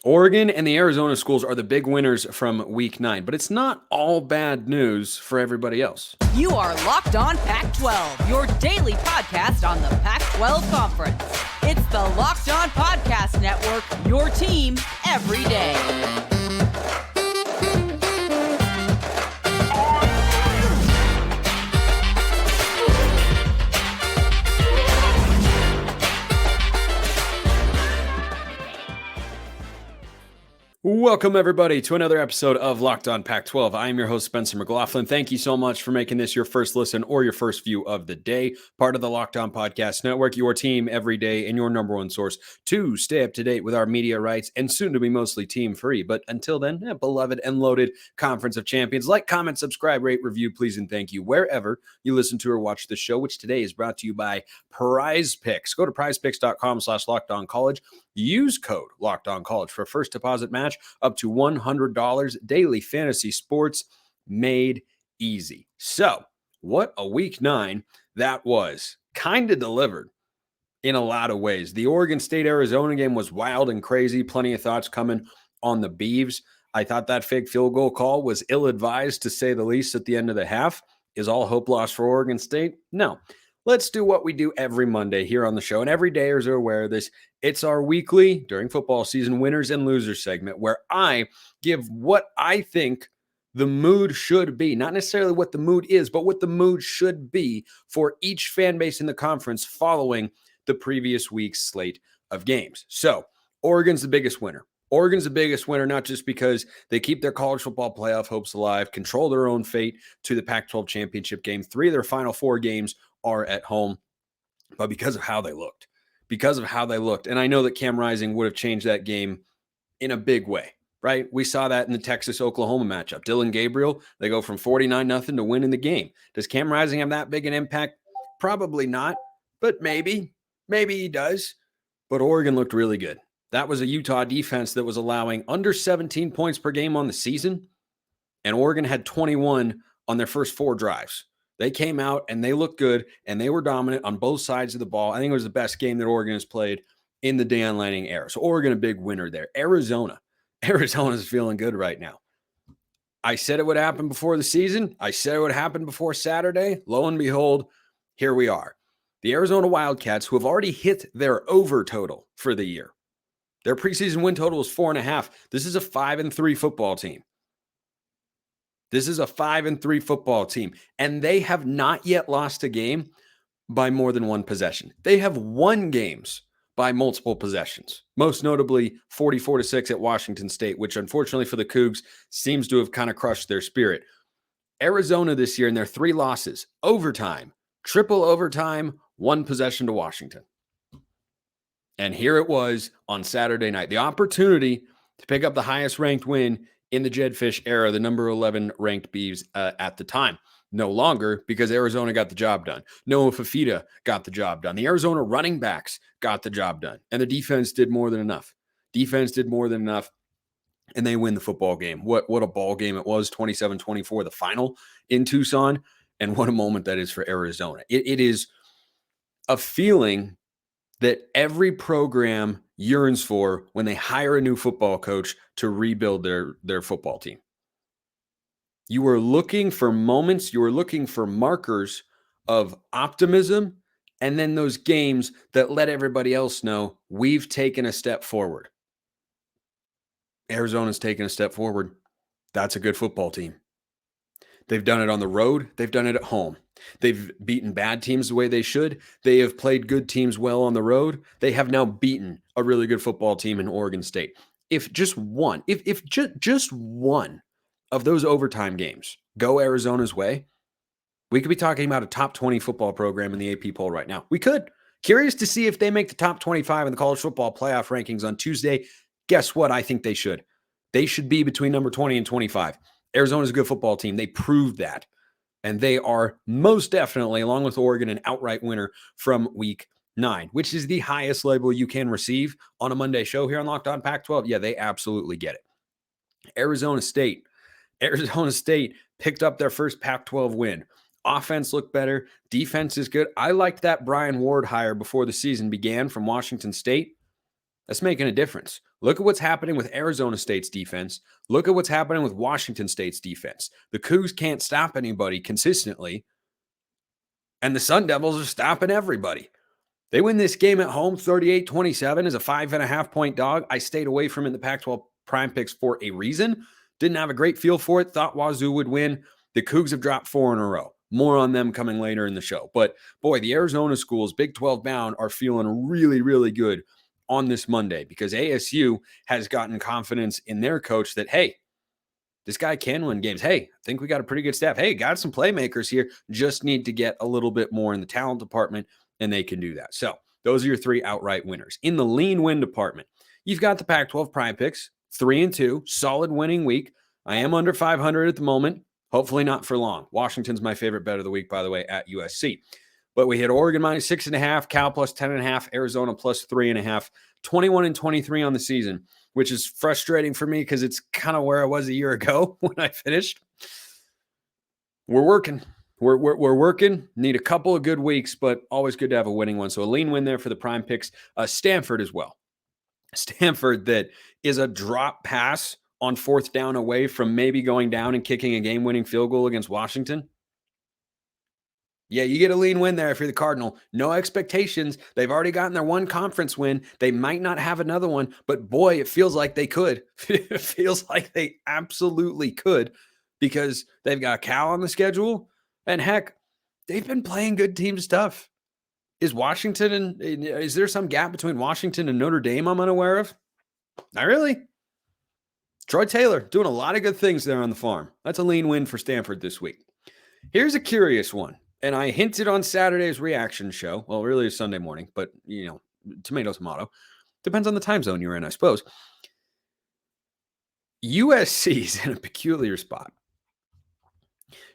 Oregon and the Arizona schools are the big winners from week 9, but it's not all bad news for everybody else. You are Locked On Pac-12, your daily podcast on the Pac-12 Conference. It's the Locked On Podcast Network, your team every day. Welcome, everybody, to another episode of Locked On Pac-12. I am your host, Spencer McLaughlin. Thank you so much for making this your first listen or your first view of the day. Part of the Locked On Podcast Network, your team every day and your number one source to stay up to date with our media rights and soon to be mostly team free. But until then, beloved and loaded Conference of Champions. Like, comment, subscribe, rate, review, please, and thank you wherever you listen to or watch the show, which today is brought to you by Prize Picks. Go to prizepicks.com/LockedOnCollege. Use code LockedOnCollege for a first deposit match up to $100. Daily fantasy sports made easy. So, what a week 9 that was. Kind of delivered in a lot of ways. The Oregon State-Arizona game was wild and crazy. Plenty of thoughts coming on the Beavs. I thought that fake field goal call was ill-advised, to say the least, at the end of the half. Is all hope lost for Oregon State? No. Let's do what we do every Monday here on the show, and every dayers are aware of this. It's our weekly, during football season, winners and losers segment, where I give what I think the mood should be. Not necessarily what the mood is, but what the mood should be for each fan base in the conference following the previous week's slate of games. So, Oregon's the biggest winner. Oregon's the biggest winner, not just because they keep their college football playoff hopes alive, control their own fate to the Pac-12 championship game. 3 of their final 4 games are at home, but because of how they looked. And I know that Cam Rising would have changed that game in a big way, right? We saw that in the Texas-Oklahoma matchup. Dylan Gabriel, they go from 49-0 to winning the game. Does Cam Rising have that big an impact? Probably not, but maybe he does. But Oregon looked really good. That was a Utah defense that was allowing under 17 points per game on the season, and Oregon had 21 on their first 4 drives. They came out and they looked good and they were dominant on both sides of the ball. I think it was the best game that Oregon has played in the Deion Lanning era. So Oregon, a big winner there. Arizona's feeling good right now. I said it would happen before the season. I said it would happen before Saturday. Lo and behold, here we are. The Arizona Wildcats, who have already hit their over total for the year. Their preseason win total is 4.5. This is a 5-3 football team. And they have not yet lost a game by more than 1 possession. They have won games by multiple possessions, most notably 44-6 at Washington State, which unfortunately for the Cougs seems to have kind of crushed their spirit. Arizona this year in their 3 losses, overtime, triple overtime, 1 possession to Washington. And here it was on Saturday night, the opportunity to pick up the highest ranked win in the Jedd Fisch era, the number 11 ranked Beavs at the time. No longer, because Arizona got the job done. Noah Fafita got the job done. The Arizona running backs got the job done. And the defense did more than enough. And they win the football game. What a ball game it was, 27-24, the final in Tucson. And what a moment that is for Arizona. It is a feeling that every program yearns for when they hire a new football coach to rebuild their football team. You are looking for moments, you are looking for markers of optimism, and then those games that let everybody else know we've taken a step forward. Arizona's taken a step forward. That's a good football team. They've done it on the road. They've done it at home. They've beaten bad teams the way they should. They have played good teams well on the road. They have now beaten a really good football team in Oregon State. If just one of those overtime games go Arizona's way, we could be talking about a top 20 football program in the AP poll right now. We could. Curious to see if they make the top 25 in the college football playoff rankings on Tuesday. Guess what? I think they should. They should be between number 20 and 25. Arizona's a good football team. They proved that. And they are most definitely, along with Oregon, an outright winner from week 9, which is the highest label you can receive on a Monday show here on Locked On Pac-12. Yeah, they absolutely get it. Arizona State picked up their first Pac-12 win. Offense looked better. Defense is good. I liked that Brian Ward hire before the season began from Washington State. That's making a difference. Look at what's happening with Arizona State's defense. Look at what's happening with Washington State's defense. The Cougs can't stop anybody consistently, and the Sun Devils are stopping everybody. They win this game at home 38-27 as a 5.5-point dog. I stayed away from it in the Pac-12 Prime Picks for a reason. Didn't have a great feel for it. Thought Wazoo would win. The Cougs have dropped 4 in a row. More on them coming later in the show. But boy, the Arizona schools, Big 12 bound, are feeling really, really good on this Monday because ASU has gotten confidence in their coach that, hey, this guy can win games. Hey, I think we got a pretty good staff. Hey, got some playmakers here. Just need to get a little bit more in the talent department, and they can do that. So those are your 3 outright winners. In the lean win department, you've got the Pac-12 Prime Picks, 3-2, solid winning week. I am under 500 at the moment. Hopefully not for long. Washington's my favorite bet of the week, by the way, at USC. But we hit Oregon minus 6.5, Cal plus 10.5, Arizona plus 3.5, 21-23 on the season, which is frustrating for me because it's kind of where I was a year ago when I finished. We're working. We're working. Need a couple of good weeks, but always good to have a winning one. So a lean win there for the Prime Picks. Stanford as well. Stanford that is a drop pass on 4th down away from maybe going down and kicking a game-winning field goal against Washington. Yeah, you get a lean win there if you're the Cardinal. No expectations. They've already gotten their one conference win. They might not have another one, but boy, it feels like they could. It feels like they absolutely could because they've got Cal on the schedule. And heck, they've been playing good team stuff. Is there some gap between Washington and Notre Dame I'm unaware of? Not really. Troy Taylor doing a lot of good things there on the farm. That's a lean win for Stanford this week. Here's a curious one. And I hinted on Saturday's reaction show. Well, really it's Sunday morning, but, tomato. Depends on the time zone you're in, I suppose. USC's in a peculiar spot.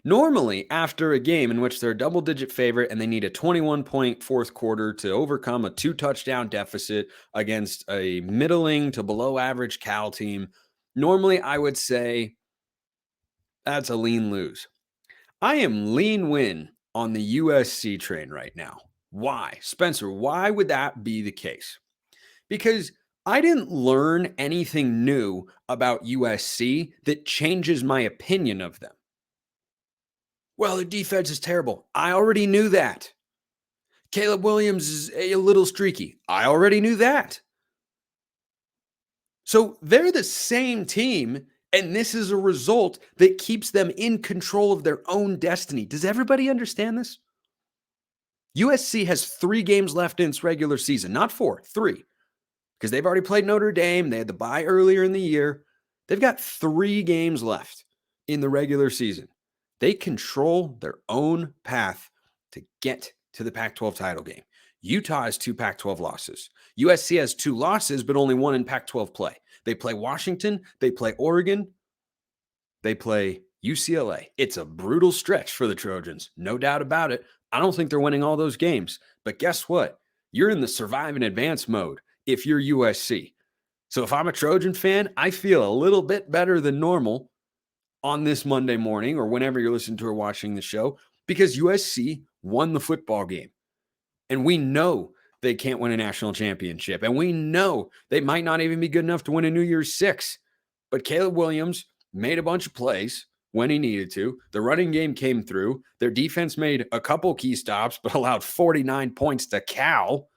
Normally, after a game in which they're a double-digit favorite and they need a 21-point fourth quarter to overcome a 2-touchdown deficit against a middling to below-average Cal team, normally I would say that's a lean lose. I am lean win on the USC train right now. Why? Spencer, why would that be the case? Because I didn't learn anything new about USC that changes my opinion of them. Well, their defense is terrible. I already knew that. Caleb Williams is a little streaky. I already knew that. So they're the same team, and this is a result that keeps them in control of their own destiny. Does everybody understand this? USC has 3 games left in its regular season, not 4, 3. Because they've already played Notre Dame. They had the bye earlier in the year. They've got 3 games left in the regular season. They control their own path to get to the Pac-12 title game. Utah has 2 Pac-12 losses. USC has 2 losses, but only 1 in Pac-12 play. They play Washington. They play Oregon. They play UCLA. It's a brutal stretch for the Trojans. No doubt about it. I don't think they're winning all those games. But guess what? You're in the survive and advance mode if you're USC. So if I'm a Trojan fan, I feel a little bit better than normal on this Monday morning or whenever you're listening to or watching the show because USC won the football game. And we know they can't win a national championship. And we know they might not even be good enough to win a New Year's Six. But Caleb Williams made a bunch of plays when he needed to. The running game came through. Their defense made a couple key stops, but allowed 49 points to Cal.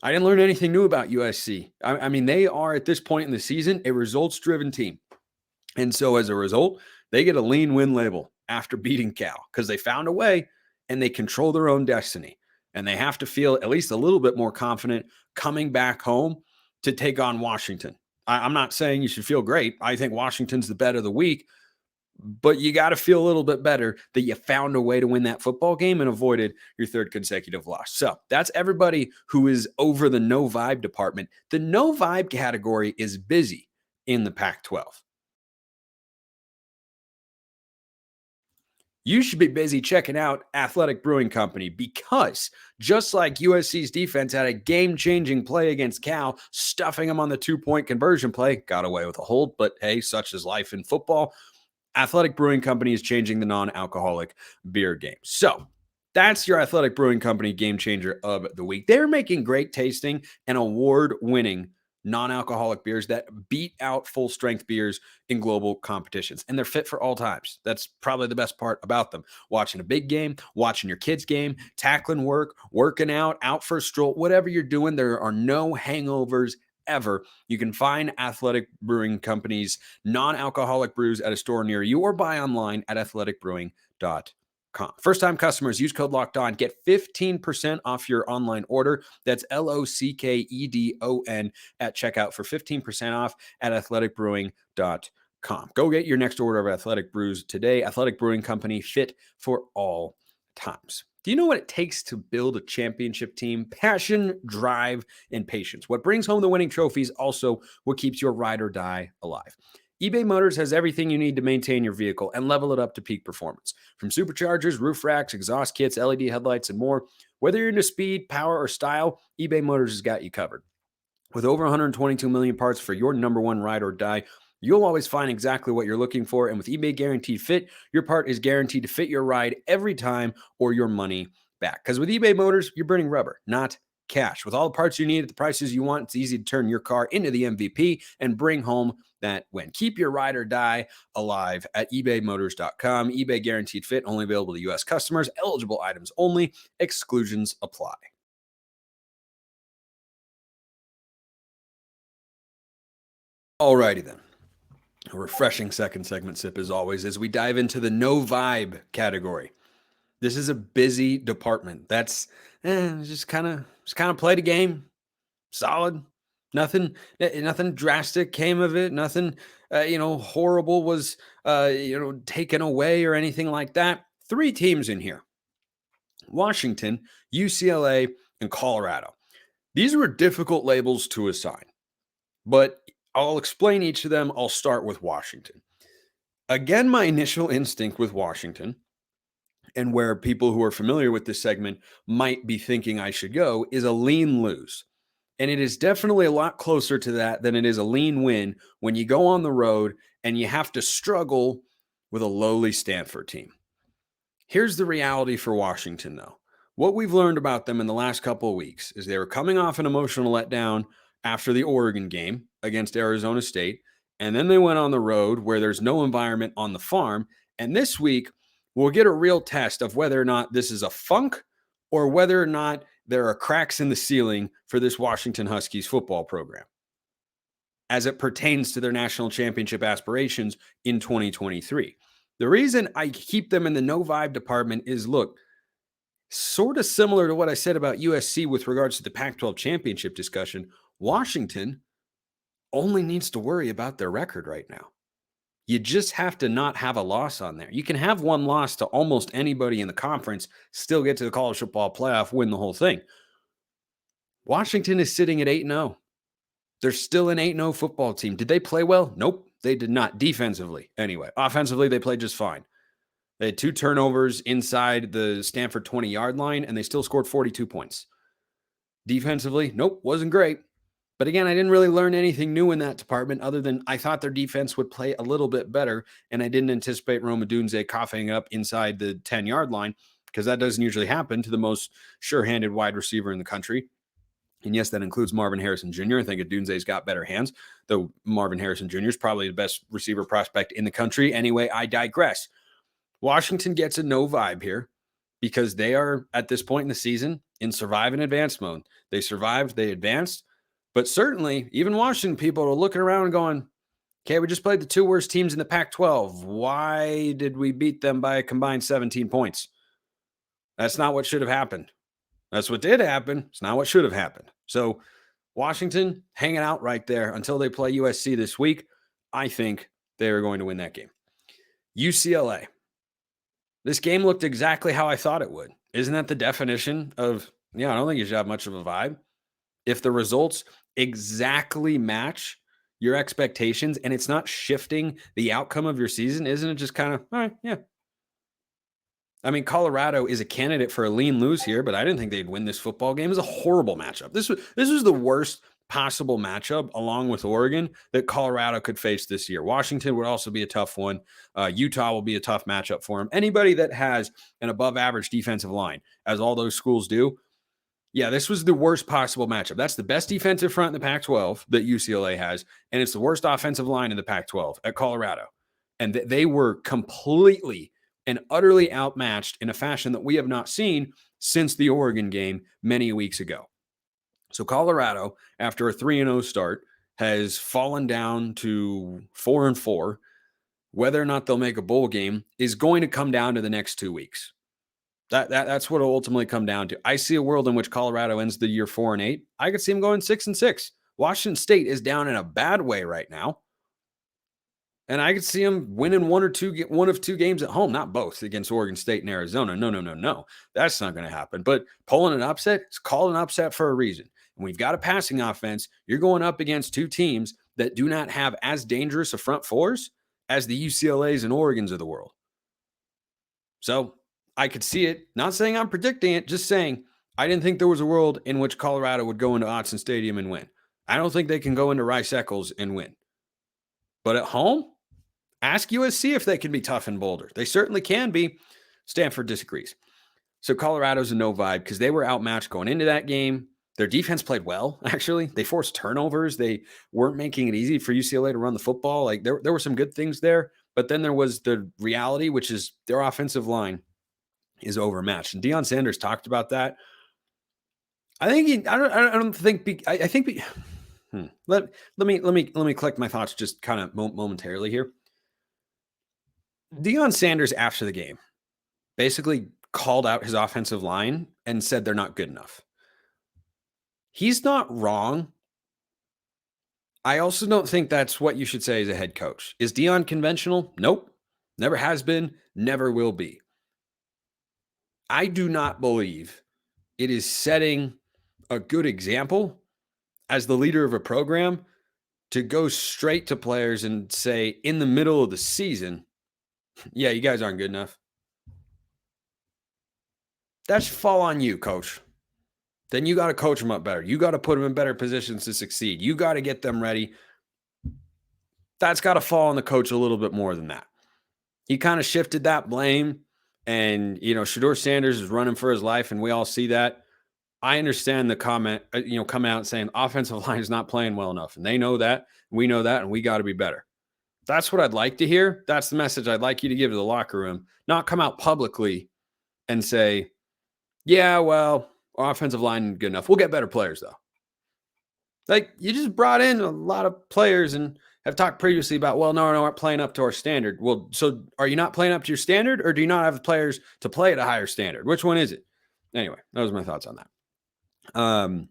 I didn't learn anything new about USC. I mean, they are at this point in the season a results-driven team. And so as a result, they get a lean win label after beating Cal because they found a way and they control their own destiny. And they have to feel at least a little bit more confident coming back home to take on Washington. I'm not saying you should feel great. I think Washington's the bet of the week. But you got to feel a little bit better that you found a way to win that football game and avoided your 3rd consecutive loss. So that's everybody who is over the no vibe department. The no vibe category is busy in the Pac-12. You should be busy checking out Athletic Brewing Company because just like USC's defense had a game-changing play against Cal, stuffing them on the 2-point conversion play, got away with a hold, but hey, such is life in football. Athletic Brewing Company is changing the non-alcoholic beer game. So that's your Athletic Brewing Company game changer of the week. They're making great tasting and award-winning non-alcoholic beers that beat out full-strength beers in global competitions. And they're fit for all times. That's probably the best part about them. Watching a big game, watching your kids' game, tackling work, working out for a stroll, whatever you're doing, there are no hangovers ever. You can find Athletic Brewing Company's non-alcoholic brews at a store near you or buy online at athleticbrewing.com. First-time customers, use code LOCKEDON, get 15% off your online order. That's LOCKEDON at checkout for 15% off at athleticbrewing.com. Go get your next order of Athletic Brews today. Athletic Brewing Company, fit for all times. Do you know what it takes to build a championship team? Passion, drive, and patience. What brings home the winning trophies, also what keeps your ride or die alive. eBay Motors has everything you need to maintain your vehicle and level it up to peak performance. From superchargers, roof racks, exhaust kits, LED headlights, and more. Whether you're into speed, power, or style, eBay Motors has got you covered. With over 122 million parts for your number one ride or die, you'll always find exactly what you're looking for. And with eBay Guaranteed Fit, your part is guaranteed to fit your ride every time or your money back. Because with eBay Motors, you're burning rubber, not cash. With all the parts you need at the prices you want, it's easy to turn your car into the MVP and bring home that win. Keep your ride or die alive at ebaymotors.com. eBay Guaranteed Fit, only available to U.S. customers. Eligible items only. Exclusions apply. Alrighty then. A refreshing second segment sip as always as we dive into the no vibe category. This is a busy department. That's just kind of played a game. Solid. Nothing drastic came of it. Nothing, horrible was, taken away or anything like that. 3 teams in here: Washington, UCLA, and Colorado. These were difficult labels to assign, but I'll explain each of them. I'll start with Washington. Again, my initial instinct with Washington, and where people who are familiar with this segment might be thinking I should go, is a lean lose. And it is definitely a lot closer to that than it is a lean win when you go on the road and you have to struggle with a lowly Stanford team. Here's the reality for Washington, though. What we've learned about them in the last couple of weeks is they were coming off an emotional letdown after the Oregon game against Arizona State, and then they went on the road where there's no environment on the farm. And this week, we'll get a real test of whether or not this is a funk or whether or not there are cracks in the ceiling for this Washington Huskies football program as it pertains to their national championship aspirations in 2023. The reason I keep them in the no vibe department is, look, sort of similar to what I said about USC with regards to the Pac-12 championship discussion. Washington only needs to worry about their record right now. You just have to not have a loss on there. You can have one loss to almost anybody in the conference, still get to the college football playoff, win the whole thing. Washington is sitting at 8-0. They're still an 8-0 football team. Did they play well? Nope, they did not. Defensively, anyway. Offensively, they played just fine. They had 2 turnovers inside the Stanford 20-yard line, and they still scored 42 points. Defensively, nope, wasn't great. But again, I didn't really learn anything new in that department other than I thought their defense would play a little bit better, and I didn't anticipate Rome Odunze coughing up inside the 10-yard line because that doesn't usually happen to the most sure-handed wide receiver in the country. And yes, that includes Marvin Harrison Jr. I think Odunze's got better hands, though Marvin Harrison Jr. is probably the best receiver prospect in the country. Anyway, I digress. Washington gets a no vibe here because they are, at this point in the season, in survive and advance mode. They survived, they advanced. But certainly, even Washington people are looking around and going, okay, we just played the 2 worst teams in the Pac-12. Why did we beat them by a combined 17 points? That's not what should have happened. That's what did happen. It's not what should have happened. So Washington hanging out right there until they play USC this week. I think they are going to win that game. UCLA. This game looked exactly how I thought it would. Isn't that the definition of, I don't think you should have much of a vibe. If the results exactly match your expectations and it's not shifting the outcome of your season, isn't it just kind of, all right, yeah. I mean, Colorado is a candidate for a lean lose here, but I didn't think they'd win this football game. It was a horrible matchup. This was the worst possible matchup, along with Oregon, that Colorado could face this year. Washington would also be a tough one. Utah will be a tough matchup for them. Anybody that has an above-average defensive line, as all those schools do, Yeah, this was the worst possible matchup. That's the best defensive front in the Pac-12 that UCLA has, and it's the worst offensive line in the Pac-12 at Colorado. And they were completely and utterly outmatched in a fashion that we have not seen since the Oregon game many weeks ago. So Colorado, after a 3-0 start, has fallen down to 4-4. Whether or not they'll make a bowl game is going to come down to the next 2 weeks. That's what it'll ultimately come down to. I see a world in which Colorado ends the year 4-8. I could see them going 6-6. Washington State is down in a bad way right now. And I could see them winning one of two games at home, not both, against Oregon State and Arizona. No. That's not going to happen. But pulling an upset, it's called an upset for a reason. And we've got a passing offense. You're going up against two teams that do not have as dangerous a front fours as the UCLAs and Oregons of the world. So I could see it. Not saying I'm predicting it, just saying I didn't think there was a world in which Colorado would go into Autzen Stadium and win. I don't think they can go into Rice-Eccles and win. But at home, ask USC if they can be tough in Boulder. They certainly can be. Stanford disagrees. So Colorado's a no vibe because they were outmatched going into that game. Their defense played well, actually. They forced turnovers. They weren't making it easy for UCLA to run the football. Like there were some good things there. But then there was the reality, which is their offensive line is overmatched. And Deion Sanders talked about that. I think let me collect my thoughts just kind of momentarily here. Deion Sanders after the game basically called out his offensive line and said they're not good enough. He's not wrong. I also don't think that's what you should say as a head coach. Is Deion conventional? Nope. Never has been, never will be. I do not believe it is setting a good example as the leader of a program to go straight to players and say in the middle of the season, yeah, you guys aren't good enough. That should fall on you, coach. Then you got to coach them up better. You got to put them in better positions to succeed. You got to get them ready. That's got to fall on the coach a little bit more than that. He kind of shifted that blame. And, Shedeur Sanders is running for his life, and we all see that. I understand the comment, coming out saying offensive line is not playing well enough. And they know that. We know that, and we got to be better. That's what I'd like to hear. That's the message I'd like you to give to the locker room. Not come out publicly and say, yeah, well, our offensive line isn't good enough. We'll get better players, though. Like, you just brought in a lot of players and have talked previously about, well, no, aren't playing up to our standard. Well, so are you not playing up to your standard, or do you not have the players to play at a higher standard? Which one is it? Anyway, those are my thoughts on that.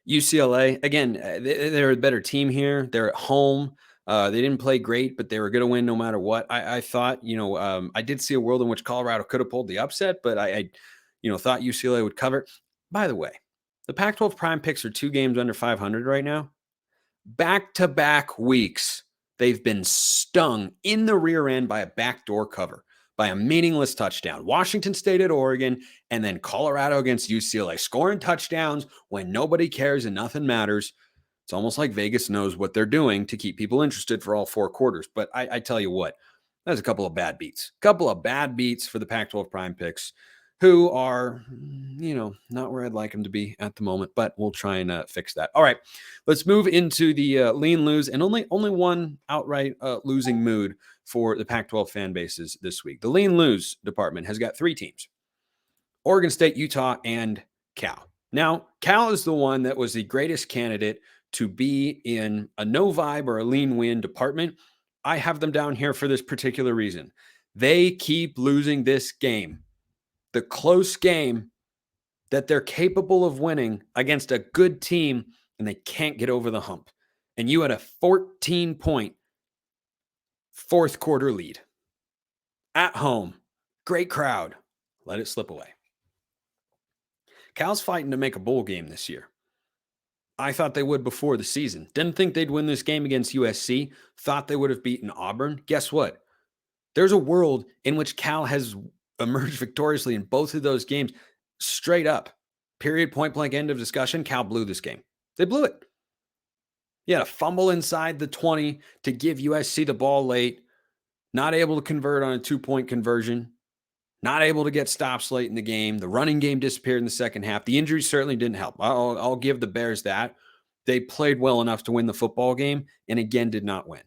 UCLA, again, they're a better team here. They're at home. They didn't play great, but they were going to win no matter what. I thought, I did see a world in which Colorado could have pulled the upset, but I thought UCLA would cover. By the way, the Pac-12 prime picks are 2 games under 500 right now. Back-to-back weeks, they've been stung in the rear end by a backdoor cover, by a meaningless touchdown. Washington State at Oregon, and then Colorado against UCLA, scoring touchdowns when nobody cares and nothing matters. It's almost like Vegas knows what they're doing to keep people interested for all 4 quarters. But I tell you what, that's a couple of bad beats. For the Pac-12 prime picks, who are, not where I'd like them to be at the moment, but we'll try and fix that. All right, let's move into the lean lose, and only one outright losing mood for the Pac-12 fan bases this week. The lean lose department has got 3 teams: Oregon State, Utah, and Cal. Now, Cal is the one that was the greatest candidate to be in a no vibe or a lean win department. I have them down here for this particular reason. They keep losing this game. The close game that they're capable of winning against a good team, and they can't get over the hump. And you had a 14-point fourth quarter lead at home. Great crowd. Let it slip away. Cal's fighting to make a bowl game this year. I thought they would before the season. Didn't think they'd win this game against USC. Thought they would have beaten Auburn. Guess what? There's a world in which Cal has emerged victoriously in both of those games. Straight up. Period, point blank, end of discussion. Cal blew this game. They blew it. You had a fumble inside the 20 to give USC the ball late. Not able to convert on a 2-point conversion. Not able to get stops late in the game. The running game disappeared in the second half. The injuries certainly didn't help. I'll give the Bears that. They played well enough to win the football game and again did not win.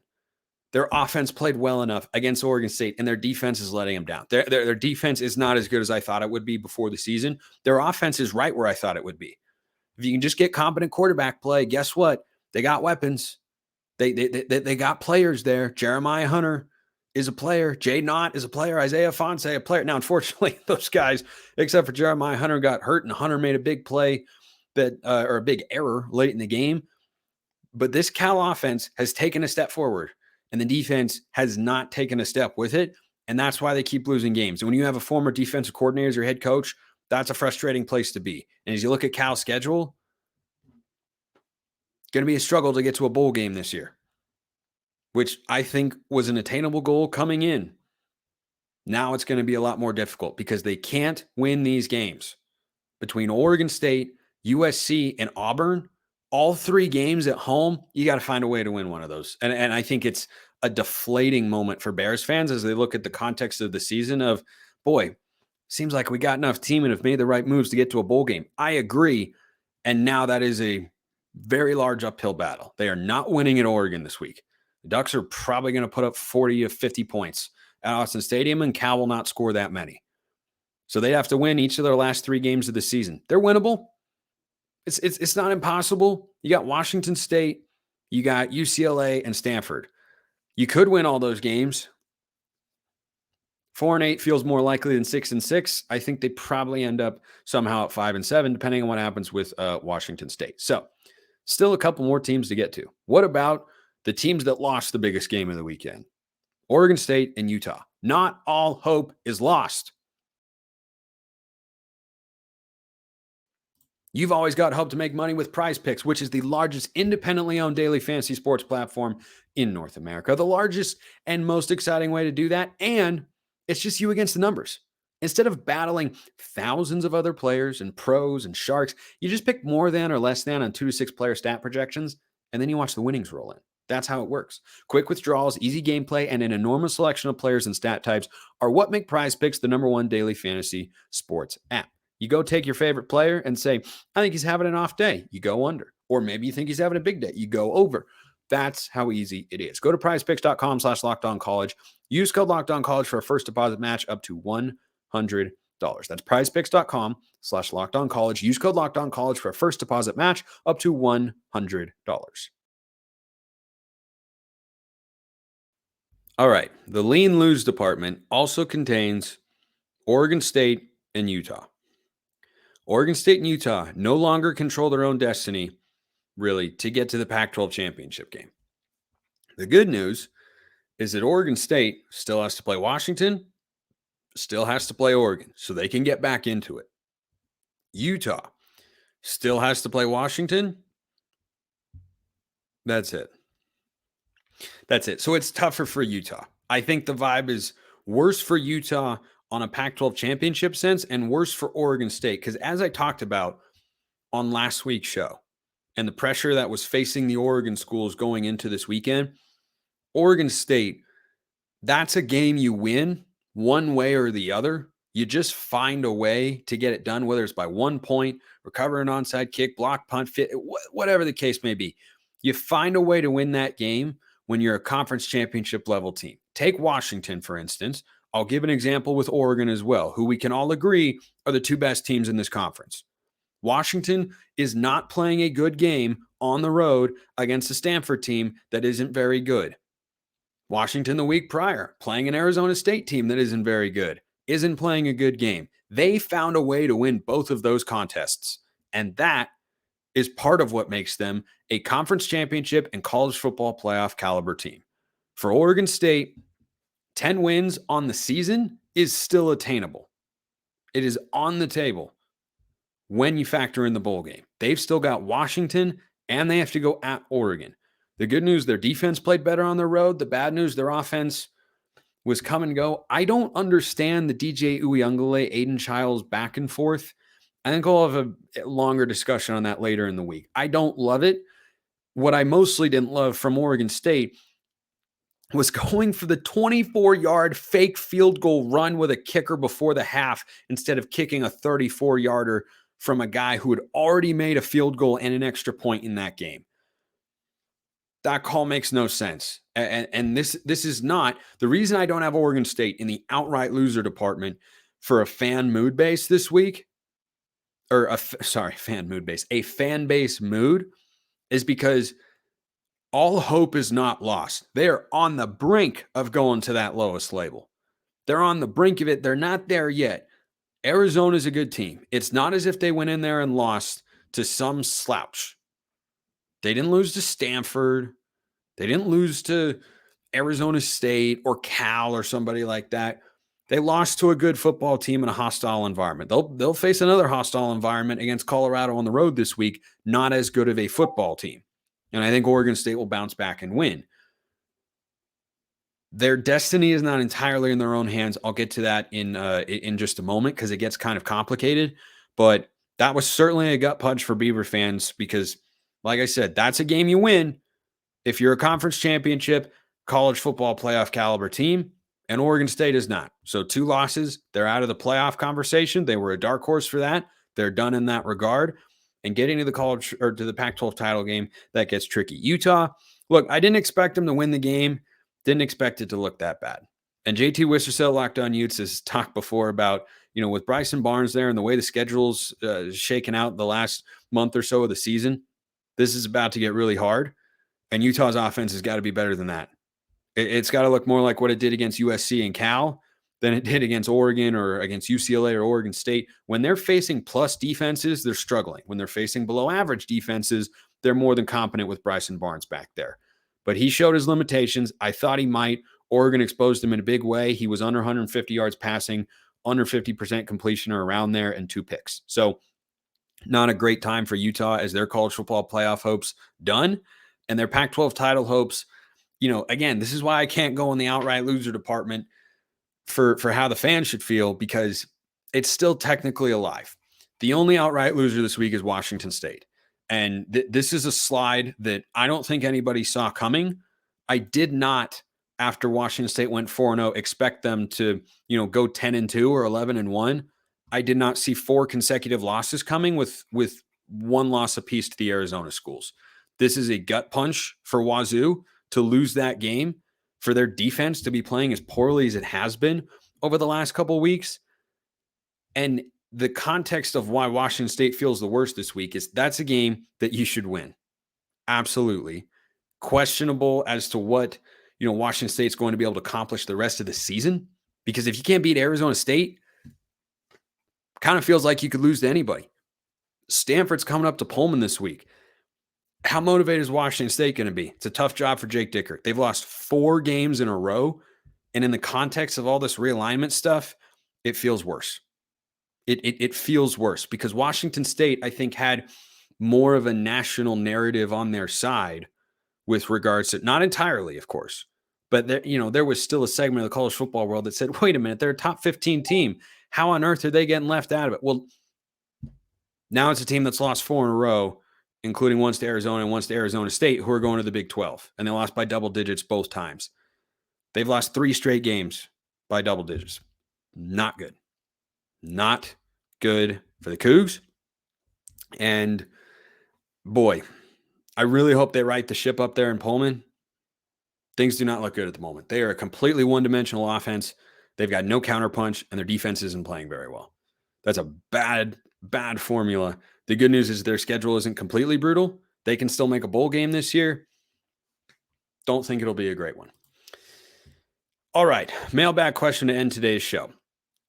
Their offense played well enough against Oregon State, and their defense is letting them down. Their defense is not as good as I thought it would be before the season. Their offense is right where I thought it would be. If you can just get competent quarterback play, guess what? They got weapons. They got players there. Jeremiah Hunter is a player. Jay Knott is a player. Isaiah Fonse a player. Now, unfortunately, those guys, except for Jeremiah Hunter, got hurt, and Hunter made a big play or a big error late in the game. But this Cal offense has taken a step forward, and the defense has not taken a step with it, and that's why they keep losing games. And when you have a former defensive coordinator as your head coach, that's a frustrating place to be. And as you look at Cal's schedule, going to be a struggle to get to a bowl game this year, which I think was an attainable goal coming in. Now it's going to be a lot more difficult because they can't win these games. Between Oregon State, USC, and Auburn, all 3 games at home, you got to find a way to win one of those. And I think it's a deflating moment for Bears fans as they look at the context of the season of, boy, seems like we got enough team and have made the right moves to get to a bowl game. I agree. And now that is a very large uphill battle. They are not winning at Oregon this week. The Ducks are probably going to put up 40 to 50 points at Austin Stadium, and Cal will not score that many. So they have to win each of their last 3 games of the season. They're winnable. It's not impossible. You got Washington State, you got UCLA, and Stanford. You could win all those games. 4-8 feels more likely than 6-6. I think they probably end up somehow at 5-7, depending on what happens with Washington State. So still a couple more teams to get to. What about the teams that lost the biggest game of the weekend? Oregon State and Utah. Not all hope is lost. You've always got hope to make money with Prize Picks, which is the largest independently owned daily fantasy sports platform in North America. The largest and most exciting way to do that. And it's just you against the numbers. Instead of battling thousands of other players and pros and sharks, you just pick more than or less than on 2 to 6 player stat projections, and then you watch the winnings roll in. That's how it works. Quick withdrawals, easy gameplay, and an enormous selection of players and stat types are what make Prize Picks the #1 daily fantasy sports app. You go take your favorite player and say, I think he's having an off day. You go under. Or maybe you think he's having a big day. You go over. That's how easy it is. Go to prizepicks.com/lockedoncollege. Use code LockedOnCollege for a first deposit match up to $100. That's prizepicks.com/lockedoncollege. Use code LockedOnCollege for a first deposit match up to $100. All right. The lean lose department also contains Oregon State and Utah. Oregon State and Utah no longer control their own destiny, really, to get to the Pac-12 championship game. The good news is that Oregon State still has to play Washington, still has to play Oregon, so they can get back into it. Utah still has to play Washington. That's it. So it's tougher for Utah. I think the vibe is worse for Utah on a Pac-12 championship sense and worse for Oregon State. Because as I talked about on last week's show and the pressure that was facing the Oregon schools going into this weekend, Oregon State, that's a game you win one way or the other. You just find a way to get it done, whether it's by 1 point, recover an onside kick, block, punt, fit, whatever the case may be. You find a way to win that game when you're a conference championship level team. Take Washington, for instance. I'll give an example with Oregon as well, who we can all agree are the 2 best teams in this conference. Washington is not playing a good game on the road against a Stanford team that isn't very good. Washington the week prior, playing an Arizona State team that isn't very good, isn't playing a good game. They found a way to win both of those contests, and that is part of what makes them a conference championship and college football playoff caliber team. For Oregon State, 10 wins on the season is still attainable. It is on the table when you factor in the bowl game. They've still got Washington, and they have to go at Oregon. The good news, their defense played better on the road. The bad news, their offense was come and go. I don't understand the DJ Uyunglele, Aiden Childs back and forth. I think I'll have a longer discussion on that later in the week. I don't love it. What I mostly didn't love from Oregon State was going for the 24-yard fake field goal run with a kicker before the half instead of kicking a 34-yarder from a guy who had already made a field goal and an extra point in that game. That call makes no sense. And this is not the reason I don't have Oregon State in the outright loser department for a fan mood base this week, or a fan base mood, is because all hope is not lost. They are on the brink of going to that lowest label. They're on the brink of it. They're not there yet. Arizona's a good team. It's not as if they went in there and lost to some slouch. They didn't lose to Stanford. They didn't lose to Arizona State or Cal or somebody like that. They lost to a good football team in a hostile environment. They'll face another hostile environment against Colorado on the road this week, not as good of a football team. And I think Oregon State will bounce back and win. Their destiny is not entirely in their own hands. I'll get to that in just a moment because it gets kind of complicated. But that was certainly a gut punch for Beaver fans because, like I said, that's a game you win if you're a conference championship, college football playoff caliber team, and Oregon State is not. So 2 losses, they're out of the playoff conversation. They were a dark horse for that. They're done in that regard. And getting to the college or to the Pac-12 title game, that gets tricky. Utah, look, I didn't expect them to win the game. Didn't expect it to look that bad. And JT Wistersell, Locked On Utes, has talked before about, with Bryson Barnes there and the way the schedule's shaken out the last month or so of the season, this is about to get really hard. And Utah's offense has got to be better than that. It's got to look more like what it did against USC and Cal than it did against Oregon or against UCLA or Oregon State. When they're facing plus defenses, they're struggling. When they're facing below average defenses, they're more than competent with Bryson Barnes back there. But he showed his limitations. I thought he might. Oregon exposed him in a big way. He was under 150 yards passing, under 50% completion or around there, and 2 picks. So not a great time for Utah as their college football playoff hopes done. And their Pac-12 title hopes, again, this is why I can't go in the outright loser department for how the fans should feel because it's still technically alive. The only outright loser this week is Washington State. And this is a slide that I don't think anybody saw coming. I did not, after Washington State went 4-0, expect them to, go 10-2 or 11-1. I did not see 4 consecutive losses coming with 1 loss apiece to the Arizona schools. This is a gut punch for Wazoo to lose that game, for their defense to be playing as poorly as it has been over the last couple of weeks. And the context of why Washington State feels the worst this week is that's a game that you should win. Absolutely. Questionable as to what, Washington State's going to be able to accomplish the rest of the season. Because if you can't beat Arizona State, kind of feels like you could lose to anybody. Stanford's coming up to Pullman this week. How motivated is Washington State going to be? It's a tough job for Jake Dickert. They've lost 4 games in a row. And in the context of all this realignment stuff, it feels worse. It feels worse because Washington State, I think, had more of a national narrative on their side with regards to, not entirely, of course, but there was still a segment of the college football world that said, wait a minute, they're a top 15 team. How on earth are they getting left out of it? Well, now it's a team that's lost 4 in a row, including once to Arizona and once to Arizona State, who are going to the Big 12. And they lost by double digits both times. They've lost 3 straight games by double digits. Not good. Not good for the Cougs. And boy, I really hope they right the ship up there in Pullman. Things do not look good at the moment. They are a completely one-dimensional offense. They've got no counterpunch, and their defense isn't playing very well. That's a bad formula. The good news is their schedule isn't completely brutal. They can still make a bowl game this year. Don't think it'll be a great one. All right, mailbag question to end today's show.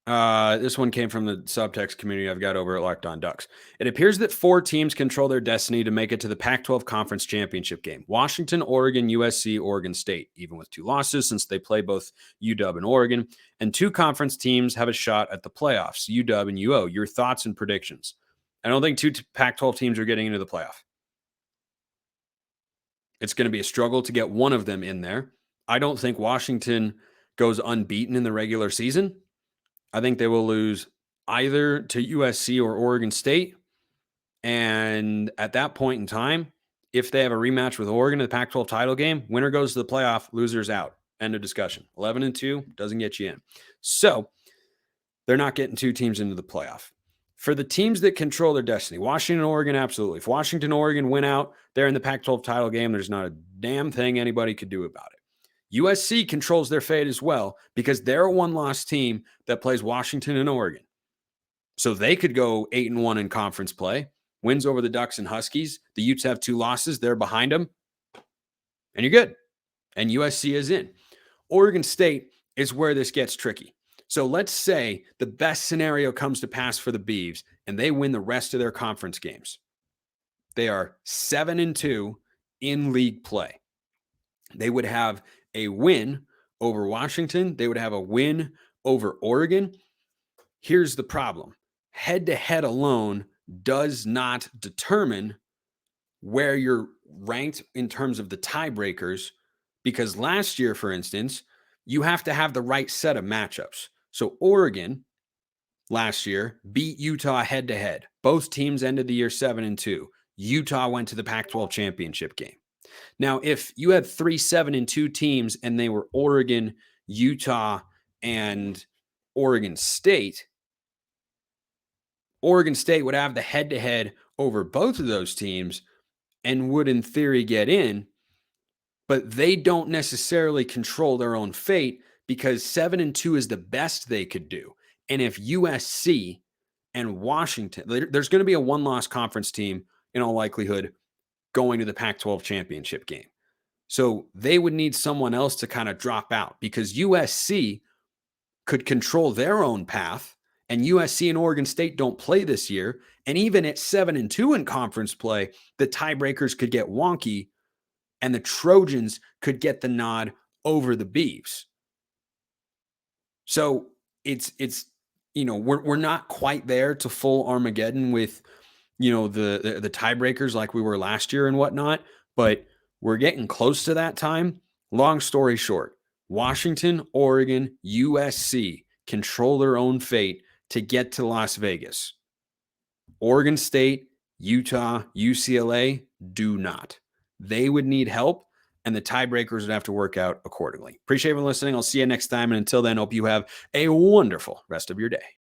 This one came from the subtext community I've got over at Locked On Ducks. It appears that 4 teams control their destiny to make it to the Pac-12 Conference Championship game. Washington, Oregon, USC, Oregon State, even with 2 losses since they play both UW and Oregon. And 2 conference teams have a shot at the playoffs, UW and UO. Your thoughts and predictions? I don't think 2 Pac-12 teams are getting into the playoff. It's going to be a struggle to get one of them in there. I don't think Washington goes unbeaten in the regular season. I think they will lose either to USC or Oregon State. And at that point in time, if they have a rematch with Oregon in the Pac-12 title game, winner goes to the playoff, losers out. End of discussion. 11-2 doesn't get you in. So they're not getting 2 teams into the playoff. For the teams that control their destiny, Washington and Oregon, absolutely. If Washington and Oregon win out, they're in the Pac-12 title game. There's not a damn thing anybody could do about it. USC controls their fate as well because they're a one-loss team that plays Washington and Oregon. So they could go 8-1 in conference play, wins over the Ducks and Huskies. The Utes have 2 losses. They're behind them. And you're good. And USC is in. Oregon State is where this gets tricky. So let's say the best scenario comes to pass for the Beavs and they win the rest of their conference games. They are 7-2 in league play. They would have a win over Washington. They would have a win over Oregon. Here's the problem. Head-to-head alone does not determine where you're ranked in terms of the tiebreakers, because last year, for instance, you have to have the right set of matchups. So Oregon last year beat Utah head-to-head. Both teams ended the year 7-2. Utah went to the Pac-12 championship game. Now, if you had 3 7-2 teams and they were Oregon, Utah, and Oregon State would have the head-to-head over both of those teams and would, in theory, get in, but they don't necessarily control their own fate because 7-2 is the best they could do. And if USC and Washington, there's going to be a one-loss conference team in all likelihood going to the Pac-12 championship game. So they would need someone else to kind of drop out because USC could control their own path, and USC and Oregon State don't play this year. And even at 7-2 in conference play, the tiebreakers could get wonky and the Trojans could get the nod over the Beavs. So it's we're not quite there to full Armageddon with the tiebreakers like we were last year and whatnot, but we're getting close to that time. Long story short, Washington, Oregon, USC control their own fate to get to Las Vegas. Oregon State, Utah, UCLA do not. They would need help, and the tiebreakers would have to work out accordingly. Appreciate you listening. I'll see you next time. And until then, hope you have a wonderful rest of your day.